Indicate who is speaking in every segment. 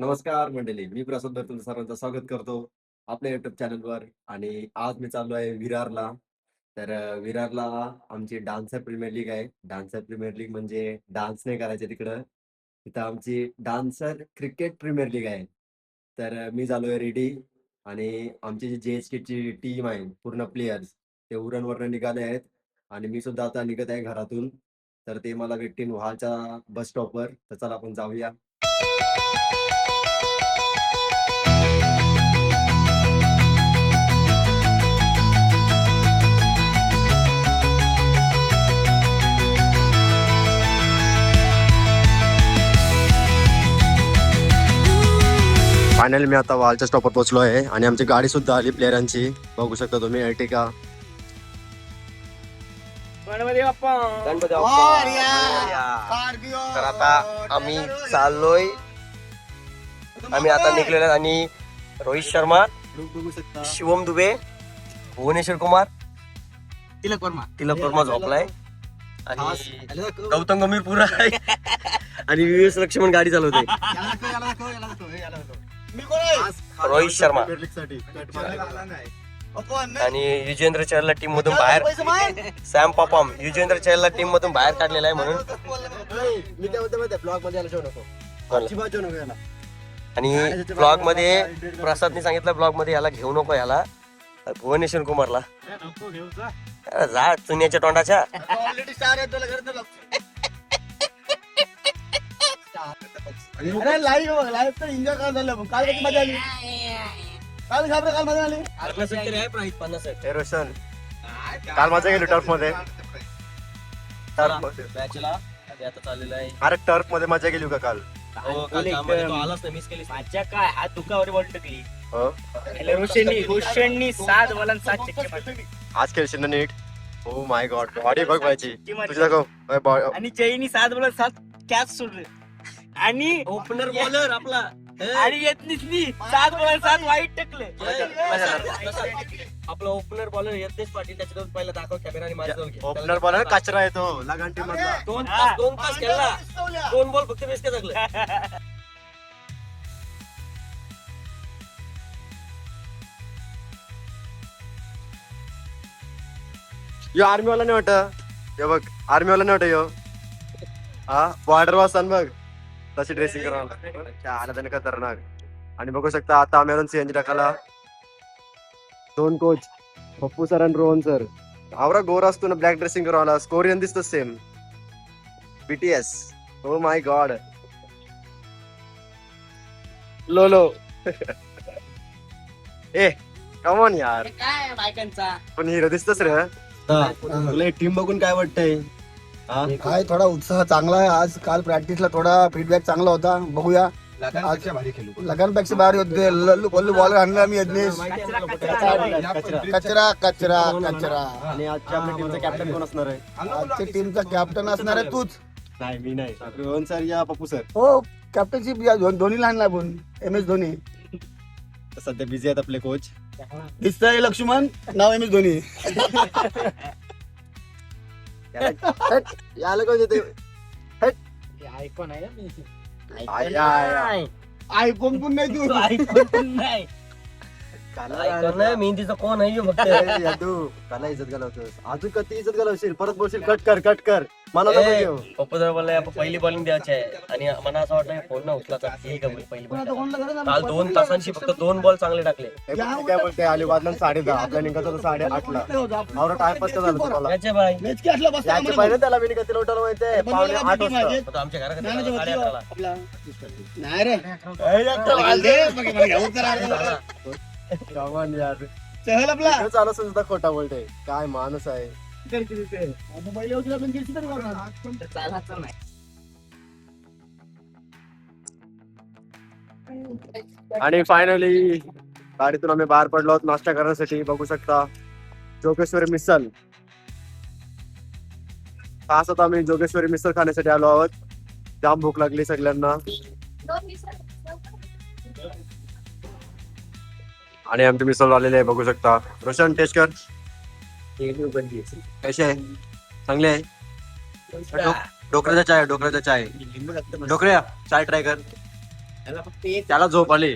Speaker 1: नमस्कार मंडळी, मी प्रसाद भर तुमचं सर्वांचं स्वागत करतो आपल्या युट्यूब चॅनलवर. आणि आज मी चाललो आहे विरारला. तर विरारला आमची डान्सर प्रीमियर लीग आहे. डान्सर प्रीमियर लीग म्हणजे डान्स नाही करायचे तिकडं. तिथं आमची डान्सर क्रिकेट प्रीमियर लीग आहे. तर मी झालोय रेडी. आणि आमची जी JSKची टीम आहे, पूर्ण प्लेयर्स ते उरणवरनं निघाले आहेत. आणि मी सुद्धा आता निघत आहे घरातून. तर ते मला भेटतील वहाच्या बस स्टॉपवर. तर चला आपण जाऊया. फायनली मी आता वालच्या स्टॉपवर पोहोचलो आहे आणि आमची गाडी सुद्धा आली प्लेयरांची. बघू शकता तुम्ही अर्टिका.
Speaker 2: गणपती बाप्पा.
Speaker 3: तर आता आम्ही चाललोय. आम्ही आता निघलेलो आहे आणि रोहित शर्मा,
Speaker 1: बघू शकता.
Speaker 3: शिवम दुबे, भुवनेश्वर कुमार,
Speaker 2: तिलक
Speaker 3: वर्मा झोपलाय आणि गौतम गंभीर पुरा आहे आणि विवेक लक्ष्मण गाडी चालवते. रोहित शर्मा आणि युजेंद्र चहलला टीम मधून बाहेर, सॅम पॉपॉम युजेंद्र चहलला टीम मधून बाहेर काढलेला आहे म्हणून.
Speaker 1: मी काय म्हणतो ब्लॉग मध्ये आला नको.
Speaker 3: आणि ब्लॉग मध्ये प्रसादने सांगितलं, ब्लॉग मध्ये याला घेऊ नको, याला भुवनेश्वर कुमारला. जा चुन्याच्या तोंडाच्या.
Speaker 2: लाईव्ह तर एन्जॉय करायला झालं. काल कशी मजा आली. काल मजा आली.
Speaker 1: हे रोशन, काल मजा गेली टर्फ मध्ये. अरे टर्फ मध्ये मजा गेली का काल?
Speaker 2: माझ्या काय हा तुकावर बॉल टाकली.
Speaker 1: हो.
Speaker 2: रोशननी 7 बॉलांत 7 छक्के मारले.
Speaker 1: आज खेळशील ना नीट. ओ माय गॉड, बॉडी बघ व्हायची
Speaker 2: टीम
Speaker 1: तुझी. दाखव
Speaker 2: आणि जयनी 7 बॉलांत 7 कॅच सोडले. आणि
Speaker 3: ओपनर बॉलर आपला
Speaker 2: आणि यत्नीसनी 7 बॉलांत 7 वाईट टाकले.
Speaker 3: आपला ओपनर बॉलर यज्ञेश पाटील, त्याच्यावर पहिला दाखव कॅमेरा आणि माझ्या जवळ घे.
Speaker 1: ओपनर बॉलर कचरा येतो लगान टीम मधला.
Speaker 3: 2 तास खेळला, 2 बॉल फक्त बेस टाकले.
Speaker 1: यो आर्मी वाला नाही वाटत. हे बघ आर्मी वाला नाही वाटत यो. हा बॉर्डर वासन बघ तशी ड्रेसिंग करावं आला त्याने खतरनाक. आणि बघू शकता आता आम्ही अजून CNG टाकायला. 2 कोच पप्पू सर आणि रोहन सर. आवरा गोर असतो ना, ब्लॅक ड्रेसिंग करावाला. कोरियन दिसतो same. BTS. O my God. लोलो. ए कम ऑन यार.
Speaker 2: काय बायकांचा
Speaker 1: पण हिरो दिसतोस रे. तुला टीम बघून काय वाटतंय?
Speaker 4: काय थोडा उत्साह चांगला आहे आज. काल प्रॅक्टिसला थोडा फीडबॅक चांगला होता. बघूया लगानपेक्षा भारी होते. लल्लू पल्लू बॉलर आणला मी यज्ञेश. कचरा कचरा कचरा.
Speaker 1: आणि आजच्या आपल्या टीमचा कॅप्टन कोण असणार आहे?
Speaker 4: आजच्या टीमचा कॅप्टन असणार आहे तूच.
Speaker 1: नाही मी नाही. रोहन सर या पप्पू सर.
Speaker 4: हो कॅप्टनशिप या धोनीला आणला आपण. MS धोनी
Speaker 1: सध्या बिझी आहेत आपले कोच.
Speaker 4: दिसतंय लक्ष्मण, नाव MS धोनी.
Speaker 1: याला कोण येते?
Speaker 2: आयकॉन आहे ना.
Speaker 4: आयफोन पण नाही तू.
Speaker 2: आयकॉन नाही.
Speaker 3: मेहंदीचा कोण आहे फक्त.
Speaker 1: तू त्याला इज्जत घालवतोस. अजून कधी इज्जत घालवशील? परत बोलशील कट कर. मला नको घेऊ.
Speaker 3: पप्पा बोलला पहिली बॉलिंग द्यायची आहे आणि मला असं वाटलं फोन ना उचला तर ठीक आहे पहिली ball. काल 2 तासांची फक्त 2 बॉल चांगले टाकले.
Speaker 1: हे बघ, काय बोलते अलिबादला 10:30. आपल्या निघायचं होतं 8:30ला. आवरा टाइमपास का झाला तुम्हाला?
Speaker 3: याचे बाय
Speaker 1: याच्या पहिले त्याला मी किती उठायला माहितीये? 7:30 वाजता.
Speaker 3: आता आमच्या घराकडे 11:30ला.
Speaker 4: नाही रे
Speaker 1: कमान यार.
Speaker 4: चहल आपला
Speaker 1: तो चालू सुद्धा खोटा बोलते. काय माणूस आहे. आणि फायनली गाडीतून आम्ही बाहेर पडलो आहोत नाश्ता करण्यासाठी. बघू शकता जोगेश्वरी मिसल. खास आता आम्ही जोगेश्वरी मिसल खाण्यासाठी आलो आहोत. जाम भूक लागली सगळ्यांना. आणि आमचे मिसल आलेले आहे बघू शकता. रोशन टेस्ट कर. कसे आहे? चांगले आहे. डोकऱ्याचा चाय. डोकऱ्या चाय ट्राय कर.
Speaker 2: त्याला फक्त एक
Speaker 3: त्याला झोप आली.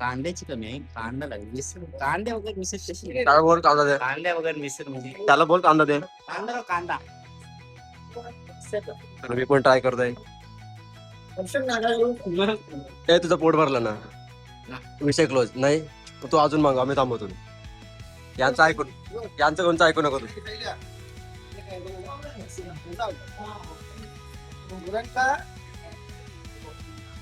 Speaker 2: कांद्याची कमी आहे. कांदा लागेल मिसळ. कांद्या वगैरे मिसळ कशी आहे?
Speaker 3: त्याला बोल कांदा दे.
Speaker 2: कांद्या वगैरे मिसळ म्हणजे
Speaker 3: त्याला बोल कांदा दे.
Speaker 2: कांदा ना कांदा.
Speaker 3: तर मी पण ट्राय करतोय. ते तुझं पोट भरलं ना, विषय क्लोज. नाही तू अजून मागव, आम्ही थांबवतो. यांचं ऐकून यांचं कोणचं ऐकू नको तू.
Speaker 4: मुलांना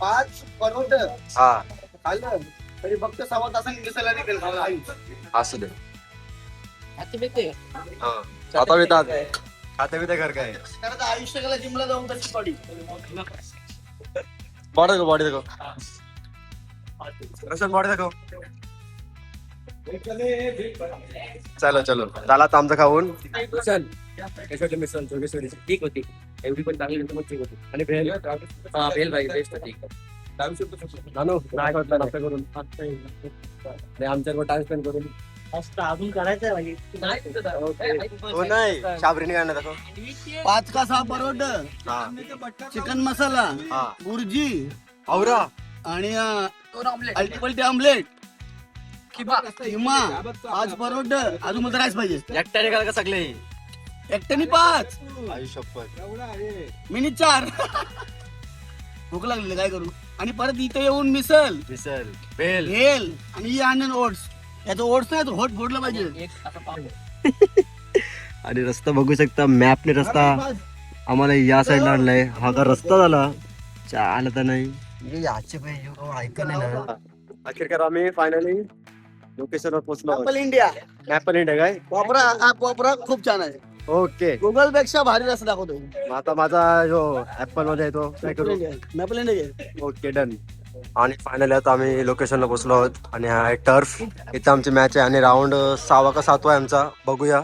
Speaker 4: 5 परोठे
Speaker 3: हा
Speaker 4: खाल्लं तरी फक्त 6 तासांनी दिसायला निघेल मला आयुष.
Speaker 3: असू दे. हा आता येतात खाता बिता घर काय
Speaker 4: कारण आयुष्य गेला जिमला जाऊन तशी बॉडी
Speaker 3: बॉडी दाखव रशन बॉडी दाखव. चलो चलो झाला आता आमचं खाऊन. चल मिसळ जोगेश्वरी ठीक होती. एवढी पण चांगली ठीक होती. आणि भेल हा भेल भाई बेस्ट होती. नानू नाही वाटलं नाश्ता करून नाही आमच्याकडे टाइम स्पेंड करून
Speaker 2: अजून करायचंय भाई.
Speaker 3: हो नाही शाबरीने काय दाखव.
Speaker 4: 5 का 6 परोठे
Speaker 3: हा
Speaker 4: चिकन मसाला
Speaker 3: हा
Speaker 4: बुर्जी
Speaker 3: औरा
Speaker 4: आणि अल्टीपल्टी ऑमलेट किंवा 5 परोठे अजून मला राईस पाहिजे.
Speaker 3: एकट्याने का सगळे
Speaker 4: एकट्याने 5
Speaker 3: आई शपथ
Speaker 4: मिनिट 4 भूक लागली काय करू. आणि परत इथे येऊन मिसल
Speaker 3: मिसल भेल
Speaker 4: भेल आणि अनियन ओट्स. याचं ओट्स नाही होट फोडलं पाहिजे.
Speaker 3: आणि रस्ता बघू शकता मॅपने रस्ता आम्हाला या साईडला आणलाय. हा का रस्ता झाला चाल तर नाही याचे ऐका नाही ना. अखेरकार आम्ही फायनली लोकेशनवर पोहोचलो.
Speaker 4: ऍपल इंडिया
Speaker 3: ऍपल इंडिया काय
Speaker 4: वापरा खूप छान आहे.
Speaker 3: ओके
Speaker 4: गुगल पेक्षा भारी रस्ता दाखवतो.
Speaker 3: आता माझा जो ऍपल मध्ये आहे तो काय करू.
Speaker 4: Apple India
Speaker 3: okay done. आणि फायनली आता आम्ही लोकेशनला पोहोचलो आहोत. आणि हा आहे टर्फ. इथं आमची मॅच आहे आणि राऊंड 6वा का 7वा आहे आमचा. बघूया.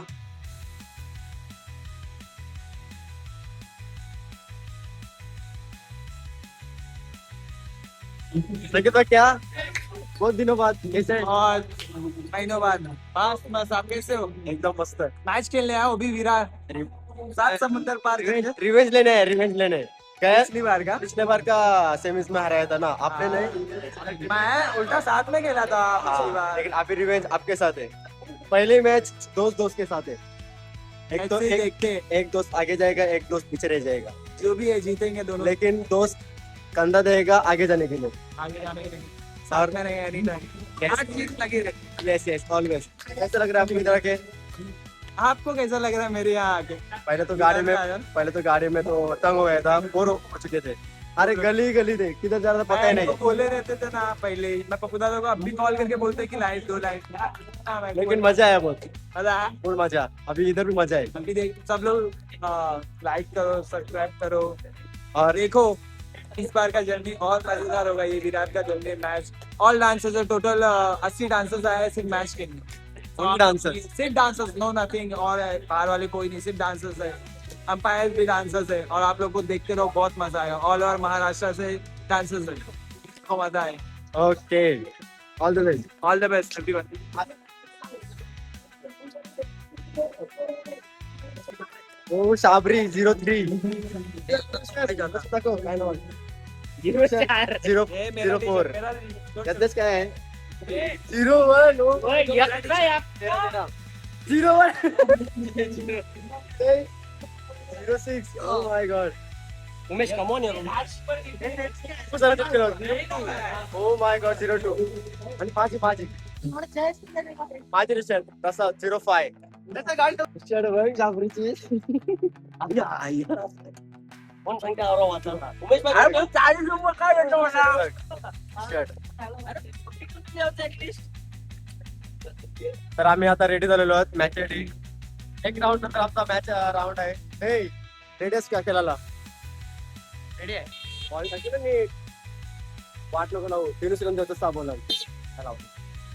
Speaker 3: क्या बहुत दिनों बाद कैसे
Speaker 2: महीनों बाद मस्त. आप कैसे हो?
Speaker 3: एकदम मस्त.
Speaker 2: मैच खेलने आया वो भी विराट. 7 समुंदर पार करके.
Speaker 3: रिवेंज लेने हैं रिवेंज लेने. क्या
Speaker 2: पिछली बार का
Speaker 3: पिछले बार का सेमीज में हराया था ना आपने नहीं.
Speaker 2: मैं उल्टा साथ में खेला था पिछली बार.
Speaker 3: लेकिन अभी रिवेंज आपके साथ है. पहले मैच दोस्त के साथ है.
Speaker 2: ऐसे ही देखते
Speaker 3: एक दोस्त आगे जाएगा एक दोस्त पीछे रह जाएगा.
Speaker 2: जो भी है जीतेंगे दोनों.
Speaker 3: लेकिन दोस्त कंधा देगा आगे जाने के लिए.
Speaker 2: आगे जाने के लिए साथ में रहेंगे एनी टाइम. हर चीज लगी रहती.
Speaker 3: Yes yes always. कैसा लग रहा है आपको इधर आके.
Speaker 2: आपको कैसा लग रहा है मेरे यहाँ आके?
Speaker 3: पहले तो गाड़ी में तो तंग हो गया था. बोर हो चुके थे. अरे गली गली थे किधर जा रहा था पता ही नहीं.
Speaker 2: बोले रहते थे ना पहले ही. मैं पप्पू दादा को अब भी कॉल करके बोलते कि लाइट 2 लाइट.
Speaker 3: लेकिन मजा आया बहुत.
Speaker 2: मजा आया.
Speaker 3: फुल मजा. अभी इधर भी मजा है.
Speaker 2: अभी देख सब लोग लाइक करो सब्सक्राइब करो
Speaker 3: और
Speaker 2: देखो इस बार का जर्नी बहुत मजेदार होगा. ये विराट का जर्नी मैच. ऑल डांसर्स है टोटल 80 डांसर्स आए हैं सिर्फ मैच के लिए.
Speaker 3: Only dancers?
Speaker 2: सिर्फ डांसर्स नो नथिंग. और बाहर वाले कोई नहीं सिर्फ डांसर्स है. अंपायर भी डांसर्स है और आप लोग को देखते रहो बहुत मजा आएगा. ऑल ओवर महाराष्ट्र से डांसर्स है. तो मजा आए.
Speaker 3: Okay all the best.
Speaker 2: All the best everyone.
Speaker 3: ओ शाबरी 03 04 यातच काय आहे 01 01 06 oh my god. Umesh come on यार. ओ माय गॉड 02 आणि 5 रिसेंट तसा 05 शर्ट बघ शाबरीची. कोण संख्या आरो वाचला उमेश भाई 40 नंबर काय येतो मला शर्ट. तर आम्ही आता रेडी झालेलो आहोत मॅच साठी. एक राऊंड नंतर आमचा मॅच राऊंड आहे. हे रेडीस क्या केला रेडी आहे. बॉल टाकी ना नीट वाट नको लावू. 3 सेकंद देतो सा बोला.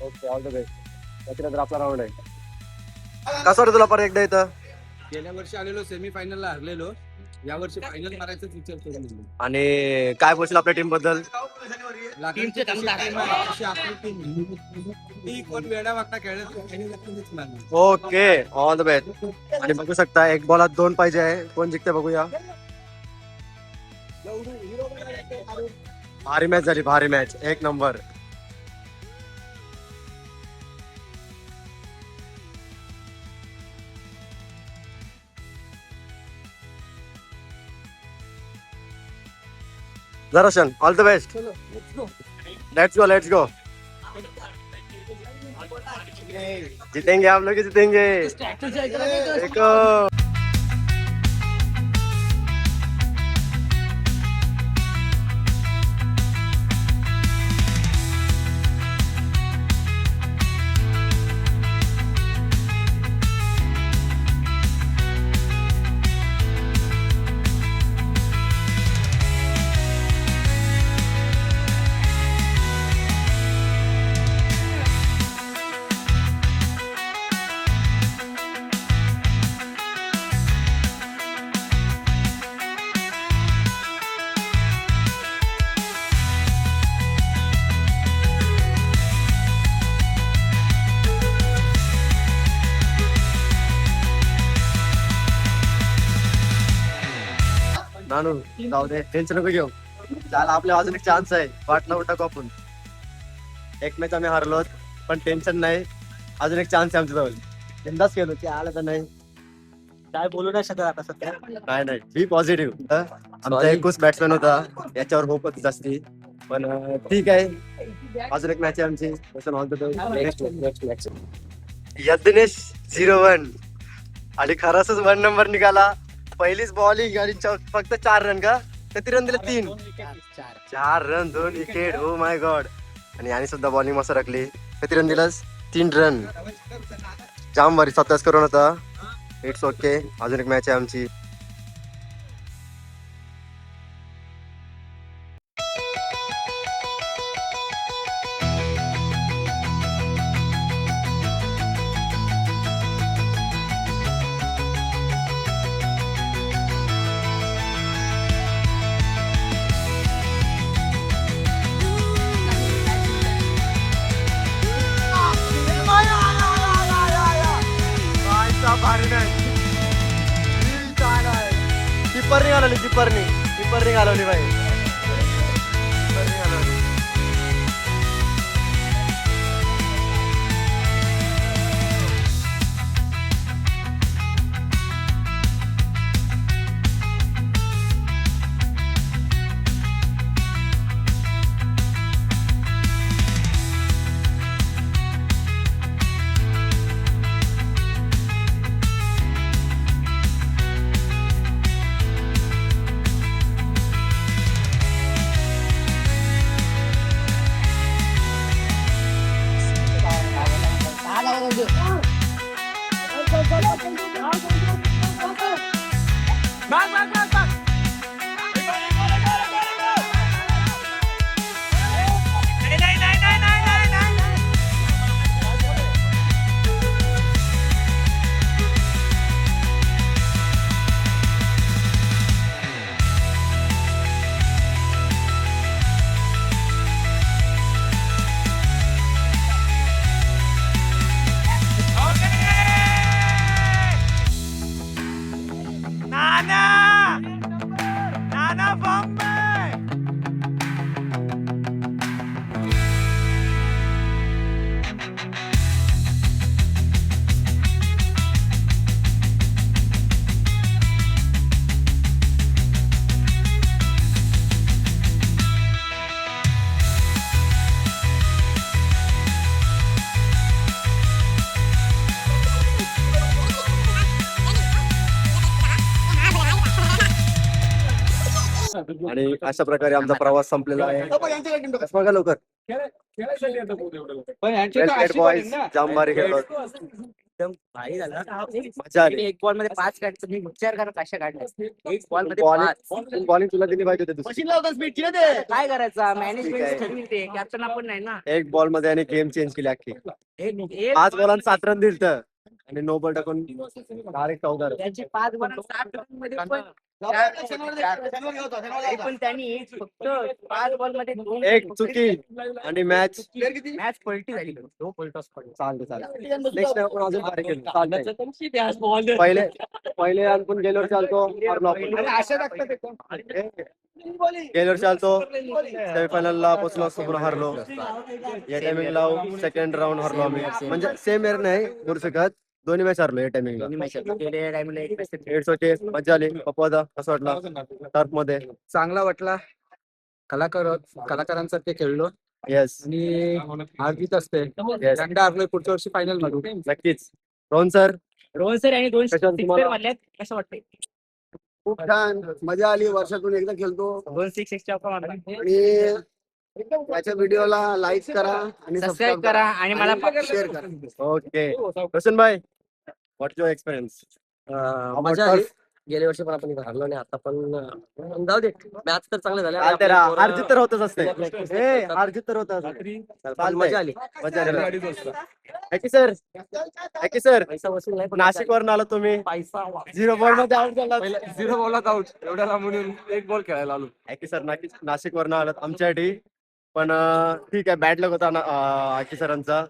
Speaker 3: Okay all the best. त्याच्यानंतर आपला राऊंड आहे. कसं वाटतं तुला परत एकदा इथं.
Speaker 5: गेल्या वर्षी आलेलो सेमीफायनलला हरलेलो. या वर्षी फायनल मारायचं विचार करून दिलो.
Speaker 3: आणि काय बोलशील आपल्या टीम बद्दल.
Speaker 5: टीमचे आपली टीम ती कोण वेडा वागता खेळत फायनल लागतच नाही.
Speaker 3: Okay all the best. आणि बघू शकता एक बॉलात 2 पाहिजे आहे. कोण जिंकते बघूया. भारी मॅच झाली, भारी मॅच, एक number. Darshan, all the best. Let's go. जीतेंगे आप लोग, जीतेंगे. देखो. नानू जाऊ दे, टेन्शन नको घेऊ. झाला, आपल्या अजून एक चान्स आहे. वाट न टाकू आपण. एक मॅच आम्ही हारलो, पण टेन्शन नाही. अजून एक चान्स आहे आमच्या जवळ. बिंदास केलो की आलं तर नाही.
Speaker 5: काय बोलू नाही शकत आता सध्या.
Speaker 3: नाही बी पॉझिटिव्ह. आमचा एकच बॅट्समॅन होता, याच्यावर होप होती जास्ती, पण ठीक आहे. अजून एक मॅच आहे आमची. यज्ञेश 0-1 आणि खरंच 1 नंबर निघाला. पहिलीच बॉलिंग आणि फक्त 4 रन का? किती रन दिले? 3. 4 run, 2 wicket. O my God. आणि याने सुद्धा बॉलिंग मस्त राखली. किती रन दिलास? 3 रन. जाम भारी 27 करून होता. It's okay. अजून एक मॅच आहे आमची. किपर घालवली भाई. आणि अशा प्रकारे आमचा प्रवास संपलेला आहे. बघा लवकर. बॉयज जाम भारी खेळलो. मजा आली.
Speaker 5: एक बॉल मध्ये 5 काढतो. मी विचार करा कशा काढल्या. एक बॉल मध्ये 5.
Speaker 3: बॉलिंग तुला दिली पाहिजे होती दुसरी.
Speaker 5: काय करायचा? मॅनेजमेंट ठरवी ते. कॅप्टन आपण नाही ना.
Speaker 3: एक बॉल मध्ये आणि गेम चेंज केली अख्खी. 5 बॉलांना 7 रन दिलत आणि नो बॉल टाकून डायरेक्ट 14
Speaker 5: त्यांची 5 बॉल 7 रन मध्ये पण त्यांनी फक्त 5 बॉल मध्ये 2
Speaker 3: एक चुकी आणि मॅच
Speaker 5: पलटी झाली. 2 पलटॉस पडले.
Speaker 3: चालते. नेक्स्ट टाइम आपण अजून भारी खेळू. चालतंय. पहिले आपण गेल्यावर चालतो. गेल्या वर्षी आलतो सेमीफायनलला पोहोचलो समोर हारलो. या टायमिंगला सेकंड राऊंड हारलो आम्ही. म्हणजे सेम इयर नाही बोलू शकत, दोन्ही मॅच हारलो या टायमिंगला. इट्स ओके, मजा आली. पप्पा होता, कसं वाटलं टर्फ मध्ये?
Speaker 2: चांगला वाटला. कलाकारांसारखे खेळलो
Speaker 3: येस
Speaker 2: आणि हार्दिक असते यंदा आपलं पुढच्या वर्षी फायनल मध्ये.
Speaker 3: नक्कीच. रोहन सर
Speaker 6: रोहन सर आणि दोन
Speaker 3: कशात तुम्हाला?
Speaker 6: सिक्सर मारल्यात, कसं वाटतंय?
Speaker 4: खूप छान मजा आली, वर्षातून एकदा खेळतो.
Speaker 6: दोन सिक्स एक्स्ट्रा मारला.
Speaker 4: आणि याच्या व्हिडिओला लाईक करा आणि
Speaker 6: सबस्क्राईब करा आणि मला
Speaker 4: शेअर करा.
Speaker 3: ओके. रोशन भाई, व्हॉट युअर एक्सपिरियन्स?
Speaker 7: मजा आली. गेल्या वर्षी पण आपण हरलो नाही, आता पण जाऊ दे. मॅच तर चांगले झाले.
Speaker 3: हारजीत तर होतच असते. हारजीत तर होत
Speaker 7: मजा आली.
Speaker 3: मजा आली. हॅकी सर, हॅकी सर,
Speaker 7: पैसा वसूल नाही पण
Speaker 3: नाशिक वरून आलो तुम्ही,
Speaker 7: पैसा
Speaker 3: 0 बॉल मध्ये आउट झाला.
Speaker 2: 0 बॉलात आउट, एवढ्या लांबून एक बॉल खेळायला आलो.
Speaker 3: हॅकी सर नाशिक वरून आलात आमच्यासाठी. पण ठीक आहे, बॅड लक होता हॅकी सरांचा.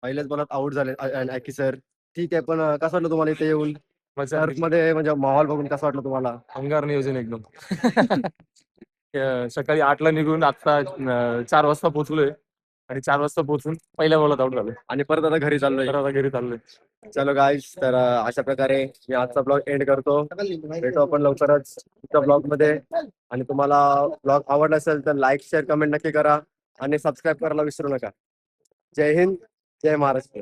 Speaker 3: पहिल्याच बॉलात आउट झाले हॅकी सर. ठीक आहे, पण कसं वाटलं तुम्हाला इथे येऊन? टर्फ मध्ये म्हणजे माहोल बघून कसं वाटलं तुम्हाला?
Speaker 2: अंगार नियोजन एकदम. सकाळी 8ला निघून आता 4 वाजता पोहोचलोय आणि 4 वाजता पोहोचून पहिल्या बॉलात आउट झालो.
Speaker 3: आणि परत आता घरी चाललोय.
Speaker 2: तर आता घरी चाललोय.
Speaker 3: चलो गाईज, तर अशा प्रकारे मी आजचा ब्लॉग एंड करतो. भेटू आपण लवकरच पुढच्या ब्लॉग मध्ये. आणि तुम्हाला ब्लॉग आवडला असेल तर लाईक, शेअर, कमेंट नक्की करा आणि सबस्क्राईब करायला विसरू नका. जय हिंद, जय महाराष्ट्र.